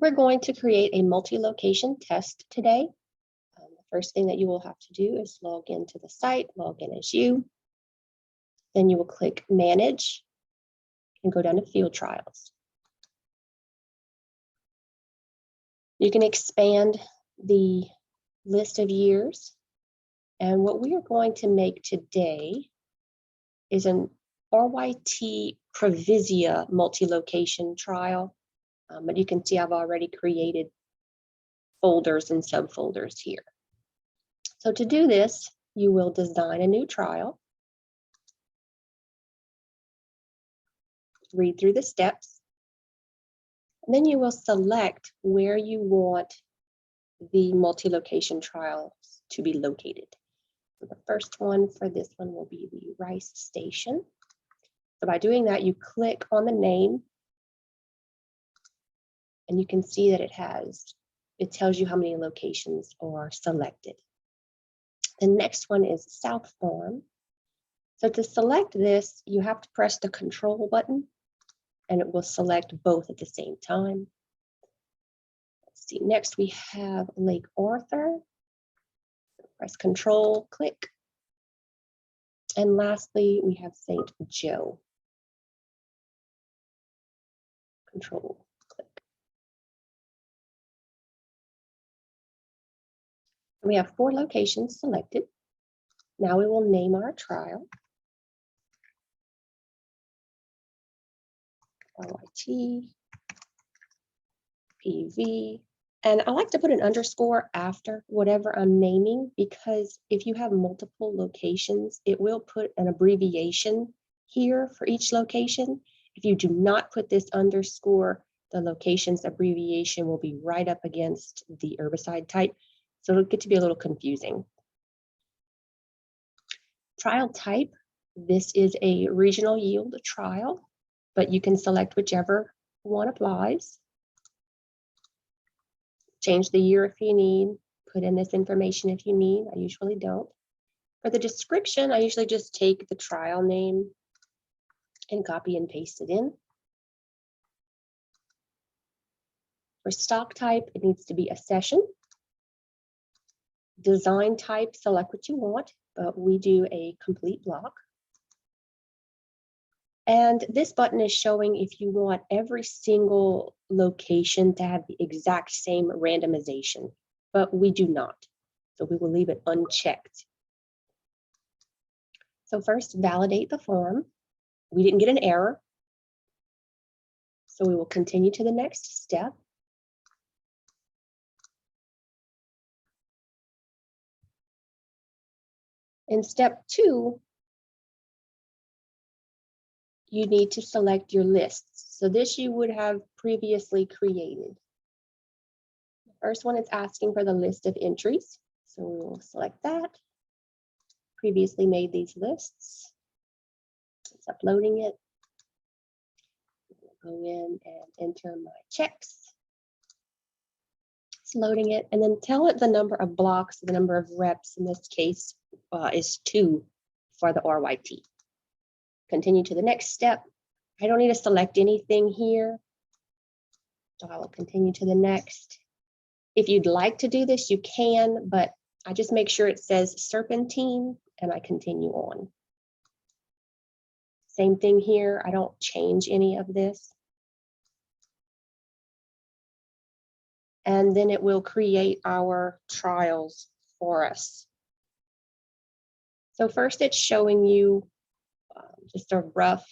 We're going to create a multi-location test today. The first thing that you will have to do is log into the site, log in as you. Then you will click Manage and go down to Field Trials. You can expand the list of years. And what we are going to make today is an RYT Previsia multi-location trial. But you can see I've already created folders and subfolders here. So to do this, you will design a new trial, read through the steps, and then you will select where you want the multi-location trials to be located. So the first one for this one will be the Rice Station. So by doing that, you click on the name, and you can see that it tells you how many locations are selected. The next one is South Farm. So to select this, you have to press the Control button, and it will select both at the same time. Let's see, next we have Lake Arthur. Press Control, click. And lastly, we have St. Joe. Control, click. We have 4 locations selected. Now we will name our trial. RYT, PV, and I like to put an underscore after whatever I'm naming, because if you have multiple locations, it will put an abbreviation here for each location. If you do not put this underscore, the location's abbreviation will be right up against the herbicide type, so it'll get to be a little confusing. Trial type, this is a regional yield trial, but you can select whichever one applies. Change the year if you need, put in this information if you need. I usually don't. For the description, I usually just take the trial name and copy and paste it in. For stock type, it needs to be a session. Design type, select what you want, but we do a complete block. And this button is showing if you want every single location to have the exact same randomization, but we do not. So we will leave it unchecked. So first, validate the form. We didn't get an error, so we will continue to the next step. In step 2, you need to select your lists. So this you would have previously created. The first one is asking for the list of entries. So we will select that. Previously made these lists. It's uploading it. I'll go in and enter my checks. It's loading it, and then tell it the number of blocks, the number of reps in this case is 2 for the RYT. Continue to the next step. I don't need to select anything here, so I will continue to the next. If you'd like to do this, you can, but I just make sure it says serpentine and I continue on. Same thing here, I don't change any of this. And then it will create our trials for us. So first it's showing you just a rough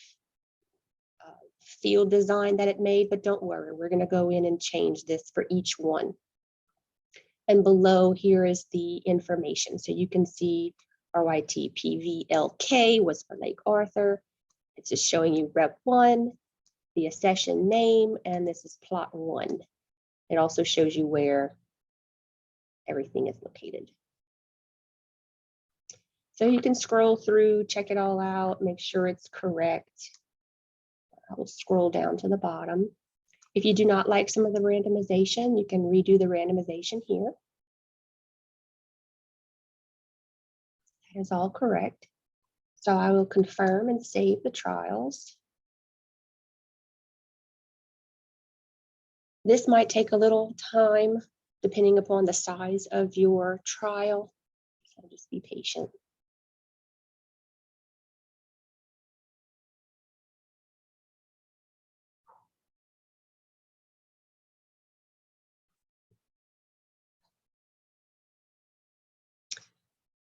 field design that it made, but don't worry, we're going to go in and change this for each one. And below here is the information. So you can see RYT PVLK was for Lake Arthur. It's just showing you rep 1, the accession name, and this is plot 1. It also shows you where everything is located. So you can scroll through, check it all out, make sure it's correct. I will scroll down to the bottom. If you do not like some of the randomization, you can redo the randomization here. That is all correct. So I will confirm and save the trials. This might take a little time depending upon the size of your trial, so just be patient.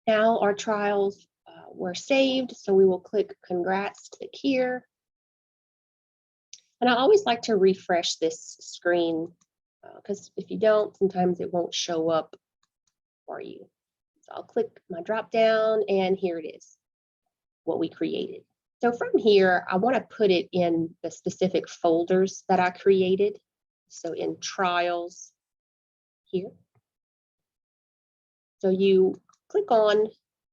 Now our trials were saved, so we will click Congrats, click here. And I always like to refresh this screen because if you don't, sometimes it won't show up for you. So I'll click my drop down and here it is, what we created. So from here, I want to put it in the specific folders that I created. So in trials here. So you click on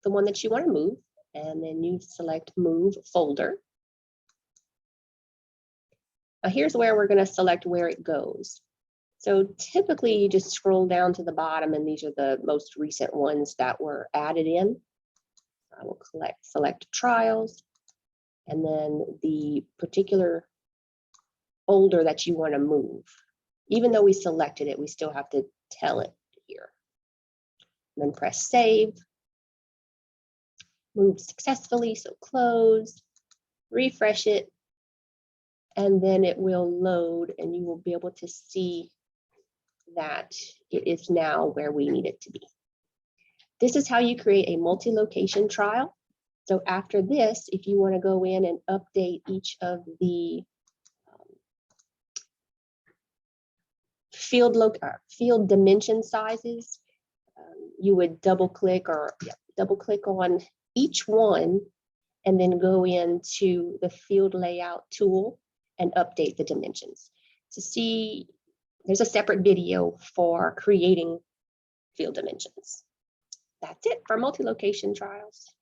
the one that you want to move, and then you select Move Folder. Now here's where we're going to select where it goes. So typically you just scroll down to the bottom, and these are the most recent ones that were added in. I will select Trials, and then the particular folder that you want to move. Even though we selected it, we still have to tell it here. And then press Save. Move successfully, so close, refresh it, and then it will load and you will be able to see that it is now where we need it to be. This is how you create a multi-location trial. So after this, if you want to go in and update each of the field dimension sizes, you would double click on each one and then go into the field layout tool and update the dimensions. To see, there's a separate video for creating field dimensions. That's it for multi-location trials.